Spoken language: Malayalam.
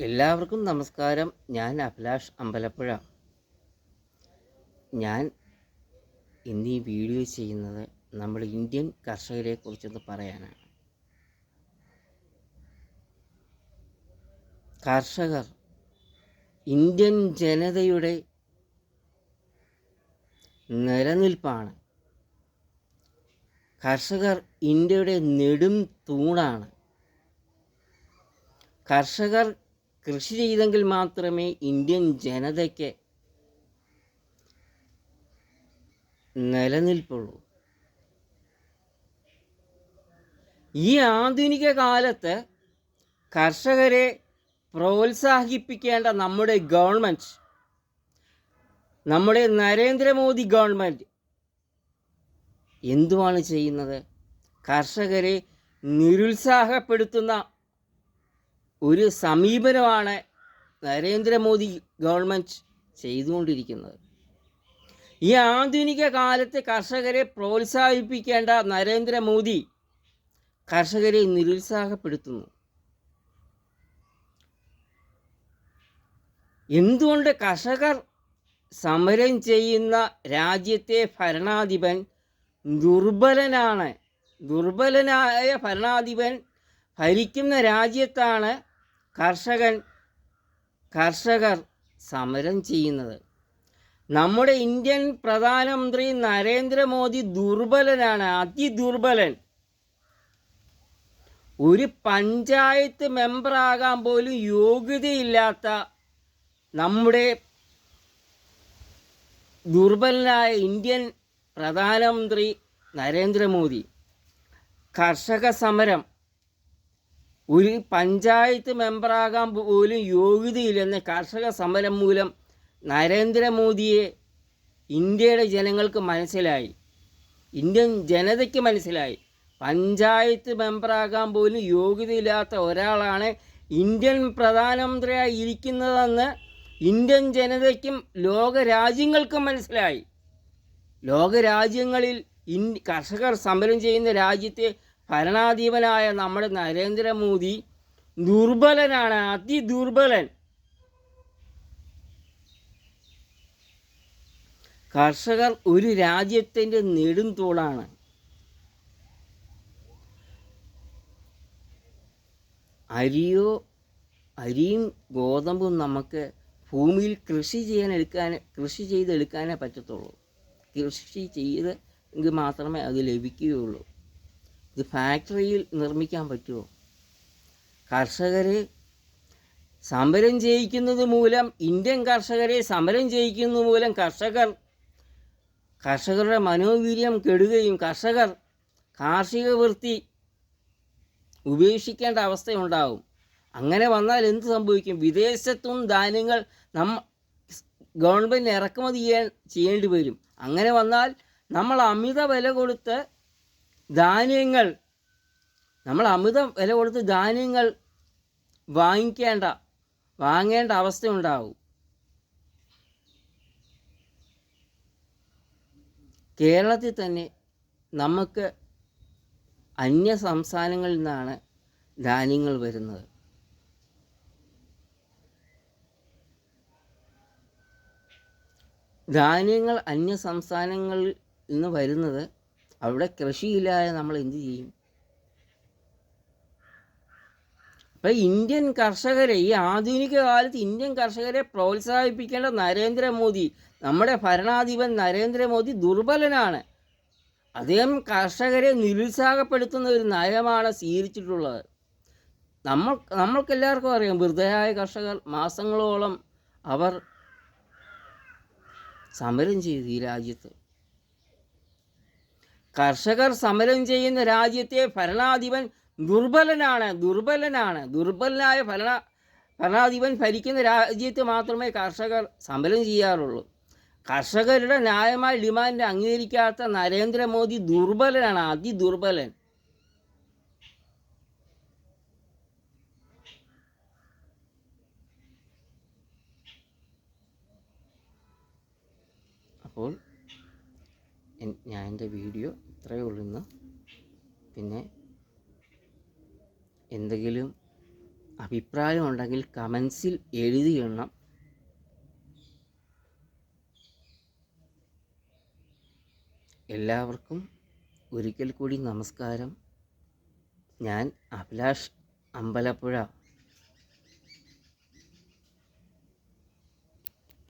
എല്ലാവർക്കും നമസ്കാരം. ഞാൻ അഭിലാഷ് അമ്പലപ്പുഴ. ഞാൻ ഇന്ന് ഈ വീഡിയോ ചെയ്യുന്നത് നമ്മുടെ ഇന്ത്യൻ കർഷകരെ കുറിച്ചൊന്ന് പറയാനാണ്. കർഷകർ ഇന്ത്യൻ ജനതയുടെ നിലനിൽപ്പാണ്. കർഷകർ ഇന്ത്യയുടെ നെടും തൂണാണ്. കർഷകർ കൃഷി ചെയ്തെങ്കിൽ മാത്രമേ ഇന്ത്യൻ ജനതയ്ക്ക് നിലനിൽപ്പുള്ളൂ. ഈ ആധുനിക കാലത്ത് കർഷകരെ പ്രോത്സാഹിപ്പിക്കേണ്ട നമ്മുടെ ഗവൺമെൻറ്, നമ്മുടെ നരേന്ദ്രമോദി ഗവൺമെൻറ് എന്തുവാണ് ചെയ്യുന്നത്? കർഷകരെ നിരുത്സാഹപ്പെടുത്തുന്ന ഒരു സമീപനമാണ് നരേന്ദ്രമോദി ഗവൺമെൻറ് ചെയ്തുകൊണ്ടിരിക്കുന്നത്. ഈ ആധുനിക കാലത്ത് കർഷകരെ പ്രോത്സാഹിപ്പിക്കേണ്ട നരേന്ദ്രമോദി കർഷകരെ നിരുത്സാഹപ്പെടുത്തുന്നു. എന്തുകൊണ്ട്? കർഷകർ സമരം ചെയ്യുന്ന രാജ്യത്തെ ഭരണാധിപൻ ദുർബലനാണ്. ദുർബലനായ ഭരണാധിപൻ ഭരിക്കുന്ന രാജ്യത്താണ് കർഷകർ സമരം ചെയ്യുന്നത്. നമ്മുടെ ഇന്ത്യൻ പ്രധാനമന്ത്രി നരേന്ദ്രമോദി ദുർബലനാണ്, അതിദുർബലൻ. ഒരു പഞ്ചായത്ത് മെമ്പറാകാൻ പോലും യോഗ്യതയില്ലാത്ത നമ്മുടെ ദുർബലനായ ഇന്ത്യൻ പ്രധാനമന്ത്രി നരേന്ദ്രമോദി കർഷക സമരം, ഒരു പഞ്ചായത്ത് മെമ്പറാകാൻ പോലും യോഗ്യതയില്ലെന്ന് കർഷക സമരം മൂലം നരേന്ദ്രമോദിയെ ഇന്ത്യയുടെ ജനങ്ങൾക്ക് മനസ്സിലായി, ഇന്ത്യൻ ജനതയ്ക്ക് മനസ്സിലായി. പഞ്ചായത്ത് മെമ്പറാകാൻ പോലും യോഗ്യതയില്ലാത്ത ഒരാളാണ് ഇന്ത്യൻ പ്രധാനമന്ത്രിയായി ഇരിക്കുന്നതെന്ന് ഇന്ത്യൻ ജനതയ്ക്കും ലോകരാജ്യങ്ങൾക്കും മനസ്സിലായി. ലോകരാജ്യങ്ങളിൽ കർഷകർ സമരം ചെയ്യുന്ന രാജ്യത്തെ ഭരണാധിപനായ നമ്മുടെ നരേന്ദ്രമോദി ദുർബലനാണ്, അതിദുർബലൻ. കർഷകർ ഒരു രാജ്യത്തിൻ്റെ നെടുംതൂണാണ്. അരിയും ഗോതമ്പും നമുക്ക് ഭൂമിയിൽ കൃഷി ചെയ്തെടുക്കാനേ പറ്റത്തുള്ളൂ. കൃഷി ചെയ്തെങ്കിൽ മാത്രമേ അത് ലഭിക്കുകയുള്ളൂ. ഇത് ഫാക്ടറിയിൽ നിർമ്മിക്കാൻ പറ്റുമോ? കർഷകരെ സമരം ചെയ്യിക്കുന്നത് മൂലം, ഇന്ത്യൻ കർഷകരെ സമരം ചെയ്യിക്കുന്നത് മൂലം കർഷകരുടെ മനോവീര്യം കെടുകയും കാർഷിക വൃത്തി ഉപേക്ഷിക്കേണ്ട അവസ്ഥയുണ്ടാകും. അങ്ങനെ വന്നാൽ എന്ത് സംഭവിക്കും? വിദേശത്തും ധാന്യങ്ങൾ ഗവൺമെൻറ് ഇറക്കുമതി ചെയ്യേണ്ടി വരും. അങ്ങനെ വന്നാൽ നമ്മൾ അമിത വില കൊടുത്ത് ധാന്യങ്ങൾ വാങ്ങേണ്ട അവസ്ഥയുണ്ടാവും. കേരളത്തിൽ തന്നെ നമുക്ക് അന്യ സംസ്ഥാനങ്ങളിൽ നിന്നാണ് ധാന്യങ്ങൾ വരുന്നത്. ധാന്യങ്ങൾ അന്യ സംസ്ഥാനങ്ങളിൽ നിന്ന് വരുന്നത്, അവിടെ കൃഷിയില്ലാതെ നമ്മൾ എന്തു ചെയ്യും? അപ്പം ഇന്ത്യൻ കർഷകരെ, ഈ ആധുനിക കാലത്ത് ഇന്ത്യൻ കർഷകരെ പ്രോത്സാഹിപ്പിക്കേണ്ട നരേന്ദ്രമോദി, നമ്മുടെ ഭരണാധിപൻ നരേന്ദ്രമോദി ദുർബലനാണ്. അദ്ദേഹം കർഷകരെ നിരുത്സാഹപ്പെടുത്തുന്ന ഒരു നയമാണ് സ്വീകരിച്ചിട്ടുള്ളത്. നമ്മൾക്കെല്ലാവർക്കും അറിയാം, വൃദ്ധരായ കർഷകർ മാസങ്ങളോളം അവർ സമരം ചെയ്തു ഈ രാജ്യത്ത്. കർഷകർ സമരം ചെയ്യുന്ന രാജ്യത്തെ ഭരണാധിപൻ ദുർബലനാണ്. ദുർബലനായ ഭരണാധിപൻ ഭരിക്കുന്ന രാജ്യത്ത് മാത്രമേ കർഷകർ സമരം ചെയ്യാറുള്ളൂ. കർഷകരുടെ ന്യായമായ ഡിമാൻഡ് അംഗീകരിക്കാത്ത നരേന്ദ്രമോദി ദുർബലനാണ്, അതിദുർബലൻ. അപ്പോൾ ഞാൻ എൻ്റെ വീഡിയോ ഇത്രയേ ഉള്ളൂ ഇന്ന്. പിന്നെ എന്തെങ്കിലും അഭിപ്രായമുണ്ടെങ്കിൽ കമൻസിൽ എഴുതിയിടണം. എല്ലാവർക്കും ഒരിക്കൽ കൂടി നമസ്കാരം. ഞാൻ അഭിലാഷ് അമ്പലപ്പുഴ.